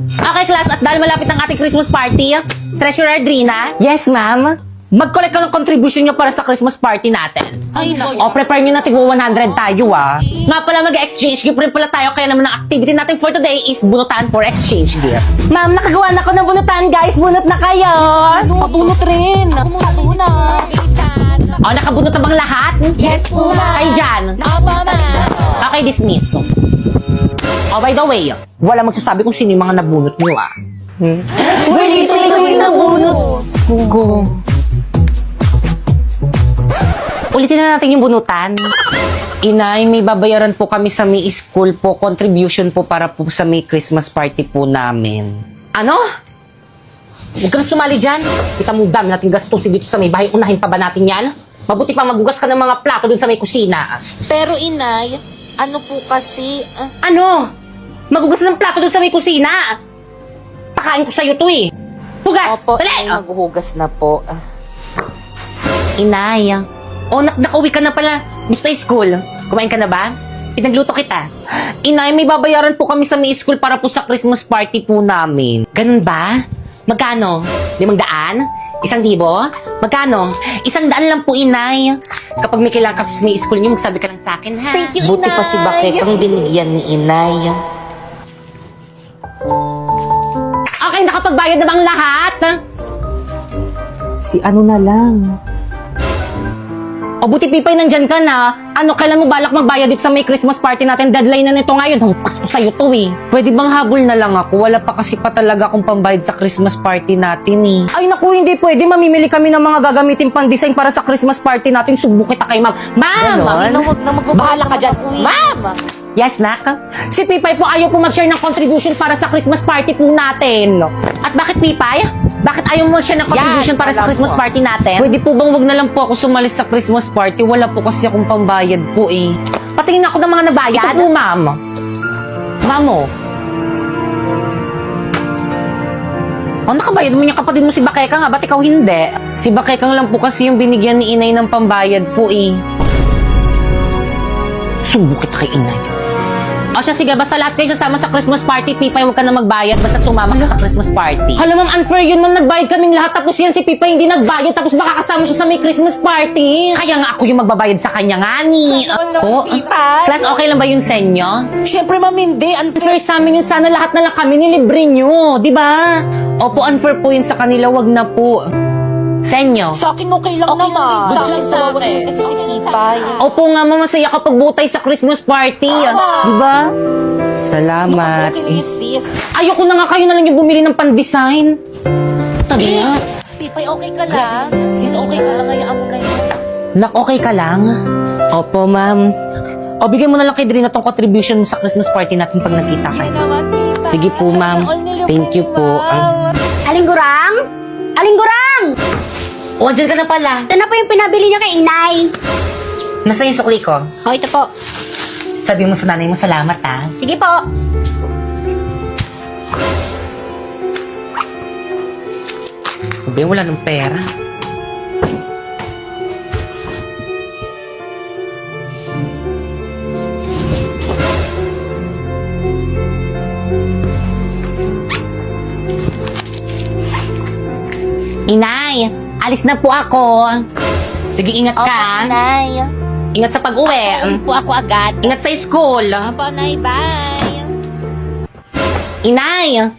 Okay, class, at dahil malapit ang ating Christmas party, Treasurer Drina. Yes, ma'am. Mag-collect ka ng contribution nyo para sa Christmas party natin. Ay, naku. O, prepare nyo na tigwa 100 tayo, ah. Nga pala, mag-exchange gift rin pala tayo, kaya naman ang activity natin for today is bunutan for exchange gift. Ma'am, nakagawa na ako ng bunutan, guys. Bunot na kayo. Pabunot rin. Ako muna. O, nakabunot na bang lahat? Yes po, ma'am. Kayo dyan. Opo, ma'am. Okay, dismiss. Oh, by the way, wala magsasabi kung sino yung mga nabunot nyo, ah. Wait, sino yung nabunot? Go. Ulitin na natin yung bunutan. Inay, may babayaran po kami sa may school po, contribution po para po sa may Christmas party po namin. Ano? Huwag ka na sumali dyan. Kita mo, dami natin gastusin dito sa may bahay. Unahin pa ba natin yan? Mabuti pa magugas ka ng mga plato dun sa may kusina. Pero, inay, ano po kasi... Ano? Magugas ng plato dun sa may kusina. Pakain ko sa'yo to eh. Hugas! Opo, Dali! inay, maghuhugas na po. Inay. Oh, nakauwi ka na pala. Basta school. Kumain ka na ba? Pinagluto kita. Inay, may babayaran po kami sa may school para po sa Christmas party po namin. Ganun ba? Magkano? 500? 1,000? Magkano? 100 lang po, Inay. Kapag may kailangan ka sa may school niyo, magsabi ka lang sa akin, ha? Thank you, Buti pa si Bakek ang binigyan ni Inay. Okay, nakapagbayad na bang lahat? Si ano na lang. O buti Pipay, nandyan ka na. Ano, kailan mo balak magbayad dito sa may Christmas party natin? Deadline na nito ngayon. Hampas ko sa'yo to eh. Pwede bang habol na lang ako? Wala pa kasi pa talaga akong pambayad sa Christmas party natin eh. Ay naku, hindi pwede. Mamimili kami ng mga gagamitin pang design para sa Christmas party natin. Subo kita kay ma'am. Ma'am! Ganon? Huwag na magbabayad Bahala ka naman dyan. ako, eh. Ma'am! Yes, nak? Si Pipay po ayaw po mag-share ng contribution para sa Christmas party po natin. At bakit Pipay? Bakit ayaw mo share ng contribution para sa alam Christmas ko. party natin? Pwede po bang wag na lang po ako sumali sa Christmas party? Wala po kasi akong pambayad po eh. Patingin ako ng mga nabayad. Ito po, ma'am. Ma'am, oh. Oh, nakabayad mo yung kapatid mo si Bakeka nga. Ba't ikaw hindi? Si Bakekang lang po kasi yung binigyan ni Inay ng pambayad po eh. Subo kita kay Inay. O siya, sige, basta lahat kayo sasama sa Christmas party, Pipay, huwag ka na magbayad, basta sumama ka sa Christmas party. Hala, ma'am, unfair yun, ma'am, nagbayad kaming lahat, tapos yan si Pipay hindi nagbayad, tapos baka kasama siya sa may Christmas party. Kaya nga ako yung magbabayad sa kanya nga ni. Sana naman, Po, Pipay. Plus, okay lang ba yun sa inyo? Siyempre, ma'am, hindi. Unfair sa amin yun, sana lahat na lang kami nilibre nyo, di ba? Opo, unfair po yun sa kanila, wag na po. Sa inyo? Sa akin, okay lang Okay naman. lang din. Good lang sa akin. Kasi si Pipay. Opo nga, ma'am, masaya kapag butay sa Christmas party. Di ba? Salamat. Okay lang yung sis. Ayoko na nga kayo na lang yung bumili ng pan-design. Tabi nga. Pipay, okay ka lang? Sis, okay ka lang. Hayaan mo na yun. Nak, okay ka lang? Opo, ma'am. O, bigyan mo na lang kay Drina tong contribution sa Christmas party natin pag nagkita Sige kayo. naman, Pipay. Sige po, ma'am. All nila Thank you po. ma'am. Aling Gurang? Aling Gurang! O, andyan ka na pala. Ito na po yung pinabili niyo kay Inay. Nasaan yung sukli ko? O, ito po. Sabi mo sa nanay mo, salamat ha. Sige po. Sabi, wala nang pera. Inay, alis na po ako. Sige, ingat ka. Okay, Nay. Ingat sa pag-uwi. Uwi po ako agad. Ingat sa school. Opo, Nay. Bye. Inay!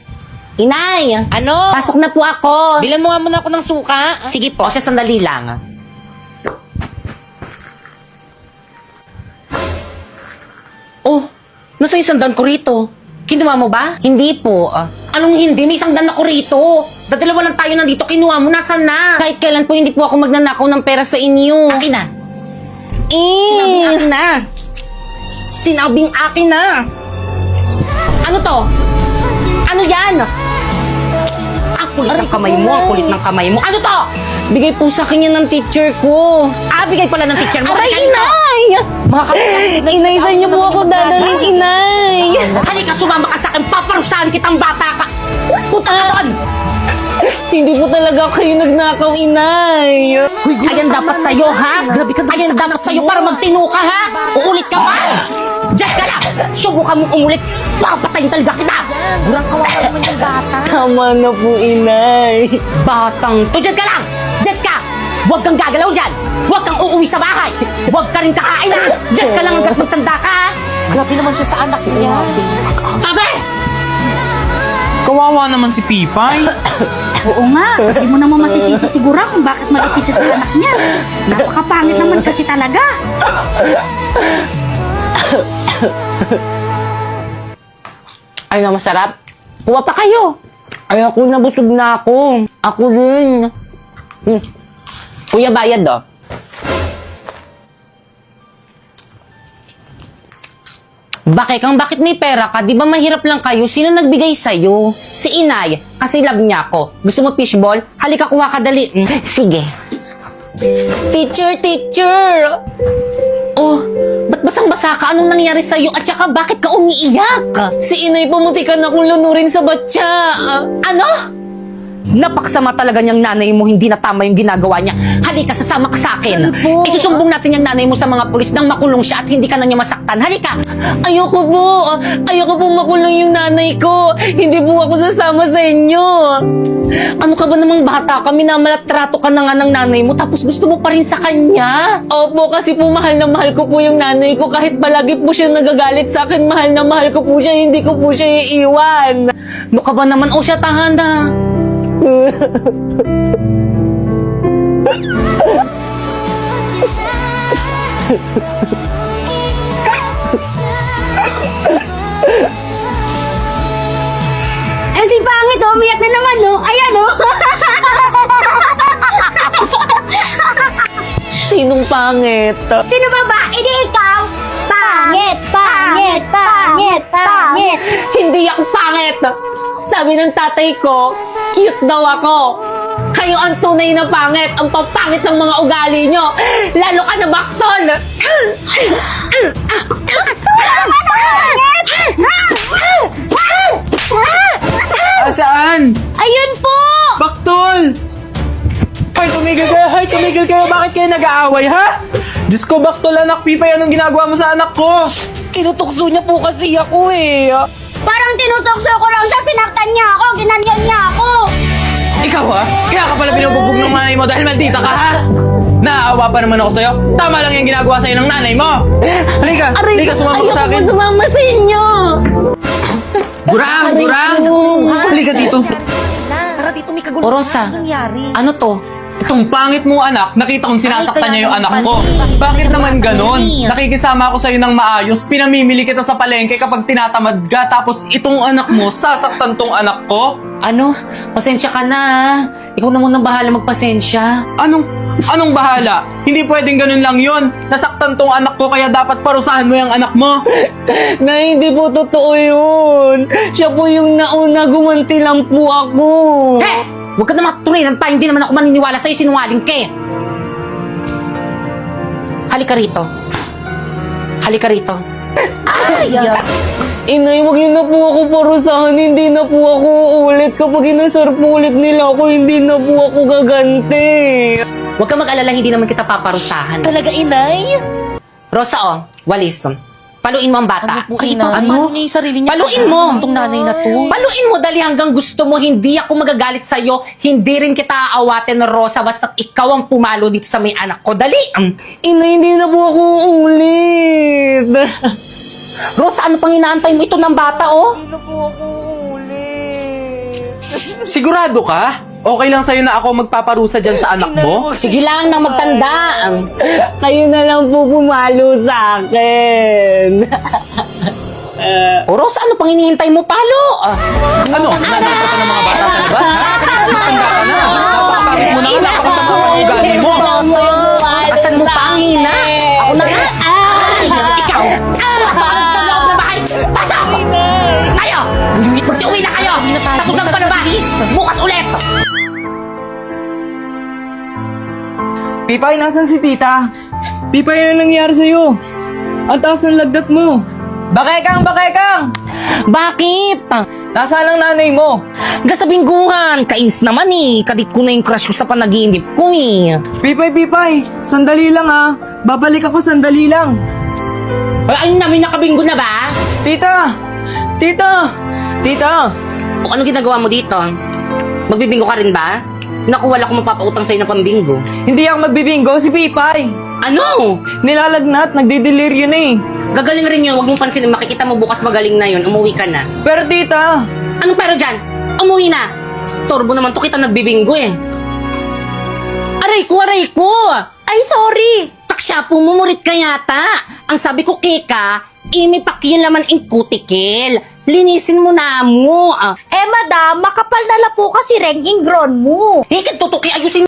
Inay! Ano? Pasok na po ako. Bilan mo nga muna ako ng suka. Sige po. O siya, sandali lang. Oh, nasa isang dan ko rito. Kinuha mo ba? Hindi po. Anong hindi? May isang dan ako rito. Dadalawa lang tayo nandito. Kinuha mo. Nasaan na? Kahit kailan po hindi po ako magnanakaw ng pera sa inyo. Akin na. Sinabing akin na. Sinabing akin na. Ano to? Ano yan? Ang kulit ng kamay mo. Ang kulit ng kamay mo. Ano to? Bigay po sa akin yan ng teacher ko. Bigay pala ng teacher mo. Aray, Halika dito. Inay! Mga kapatid, Inay, sa inyo po ako dadaling, Inay! halika, sumama ka sa akin. Paparusahan kitang bata ka. Puta ka doon. Hindi po talaga kayo nagnakaw, inay. Ayan dapat sa'yo, ha? Ayan dapat sa'yo para magtino ka, ha? Uulit ka pa! Diyan ka lang! Subukan mo umulit! Papatayin talaga kita! Gurang kawawa naman yung bata. Tama na po, inay. Batang to! Diyan ka lang! Diyan ka! Huwag kang gagalaw dyan! Huwag kang uuwi sa bahay! Huwag ka rin kakain, ha? Diyan ka lang hanggat magtanda ka, ha? Grabe naman siya sa anak niya. Tabi! Kawawa naman si Pipay. Oo nga, hindi mo naman masisisi siguro kung bakit malapit siya sa anak niya. Napakapangit naman kasi talaga. Ay na masarap. Kuha pa kayo. Ay ako, nabusog na ako. Ako din. Kuya, bayad do. Bakit may pera ka? Di ba mahirap lang kayo? Sino nagbigay sa'yo? Si Inay. Kasi love niya ako. Gusto mo fishball? Halika, kuha ka dali. Sige. Teacher! Oh, ba't basang-basa ka? Anong nangyari sa'yo? At saka, bakit ka umiiyak? Si Inay pamuti ka na kung lunurin sa batya. Ano? Napaksama talaga niyang nanay mo, hindi na tama yung ginagawa niya. Halika, sasama ka sa akin. Isusumbong natin yung nanay mo sa mga pulis nang makulong siya at hindi ka na niya masaktan. Halika! Ayoko po makulong yung nanay ko. Hindi po ako sasama sa inyo. Ano ka ba namang bata ka? Minamalatrato ka na nga ng nanay mo tapos gusto mo pa rin sa kanya? Opo, kasi po mahal na mahal ko po yung nanay ko. Kahit palagi po siya nagagalit sa akin, mahal na mahal ko po siya. Hindi ko po siya iiwan. Ano ka ba naman? O siya, tahan na. Eh si Pangit, umiyak na naman, no? Ayan, no? Sinong pangit? Sino ba ba? Hindi ikaw. Pangit, pangit, pangit, pangit. Hindi ako pangit! Sabi ng tatay ko, cute daw ako. Kayo ang tunay na pangit, ang papangit ng mga ugali nyo. Lalo ka na baktol! Saan? Ayun po! Baktol! Hoy, tumigil kayo! Bakit kayo nag-aaway, ha? Diyos ko, Baktol, anak Pipay, anong ginagawa mo sa anak ko? Tinutukso niya po kasi ako eh. Parang tinutokso ko lang siya, sinaktan niya ako, ginanyan niya ako. Ikaw, ha? Kaya ka pala binubugbog ng nanay mo dahil maldita ka, ha? Naaawa pa naman ako sa'yo. Tama lang yung ginagawa sa'yo ng nanay mo. Halika, sumama ka sa akin. Ayoko sumama sa inyo! Gurang! Halika dito. Tara dito, may kagulo. O Rosa, Anong nangyari? ano to? Itong pangit mo anak, nakita kong sinasaktan Ay, niya yung kaya anak naman, ko. mali. Bakit naman ganon? Mali. Nakikisama ako sa'yo ng maayos, pinamimili kita sa palengke kapag tinatamad ka, tapos itong anak mo, sasaktan tong anak ko? Ano? Pasensya ka na, ha? Ikaw na munang bahala magpasensya. Anong bahala? Hindi pwedeng ganun lang yun. Nasaktan tong anak ko, kaya dapat parusahan mo yung anak mo. Na hindi po totoo yun. Siya po yung nauna, gumanti lang po ako. He! Huwag ka na maturinan pa, hindi naman ako maniniwala sa'yo, sinungaling ka eh. Halika rito. Halika rito. Inay, wag niyo na po ako parusahan. Hindi na po ako uulit. Kapag inasar po ulit nila ako, hindi na po ako gaganti. Huwag ka mag-alala, hindi naman kita paparusahan. Talaga, inay? Rosa, oh, walis. Paluin mo ang bata. Ano po, Ay, inay? ano? Ano niya yung sarili niya? Paluin mo! Itong nanay na to. Paluin mo dali hanggang gusto mo. Hindi ako magagalit sa'yo. Hindi rin kita aawatin, Rosa. Basta't ikaw ang pumalo dito sa may anak ko. Dali! Inay, hindi na po ako uulit. Rosa, ano pang inaantay mo? Ito ng bata, oh. Hindi na po ako uulit. Sigurado ka? Okay lang sa'yo na ako magpaparusa dyan sa anak mo? Sige lang nang magtanda. Kayo na lang po pumalo sa akin. O Rosa, ano pang hinihintay mo? Palo! Ano? Nanay ka pa ng mga bata sa labas, ha? Matanda ka na. Napakapangit mo na nga, napakasama ang ugali mo. Asan mo pa ang hina? Ako na nga. Ikaw! Pasok sa loob na bahay! Pasok! Kayo! Mag-uwi na kayo! Tapos ang palabas! Bukas ulit! Pipay, nasan si tita? Pipay, ano nangyari sa'yo? Ang taas ng lagdat mo. Bakekang! Bakit? Nasaan ang nanay mo? Gasabingguhan, kainis naman eh. Kadit ko na yung crush ko sa panaginip ko eh. Pipay, sandali lang ha. Babalik ako sandali lang. Ay, ayun na, may nakabinggo na ba? Tita! O ano ginagawa mo dito? Magbibinggo ka rin ba? Naku, wala akong mapapautang sa'yo ng pambinggo. Hindi ako magbibinggo, si Pipay. Ano? Nilalagnat, nagdideliryo na eh. Gagaling rin yun, huwag mong pansinin. Makikita mo bukas magaling na yun, umuwi ka na. Pero tita, Anong pero dyan? Umuwi na! Storbo naman to kita nagbibinggo eh. Aray ko! Ay, sorry! Taksya, pumumurit ka yata. Ang sabi ko, Keka, may pakialaman in kutikel. Linisin mo na mo. Eh, madam, makapal na lapo kasi ring ingron mo. Tutuki, ayusin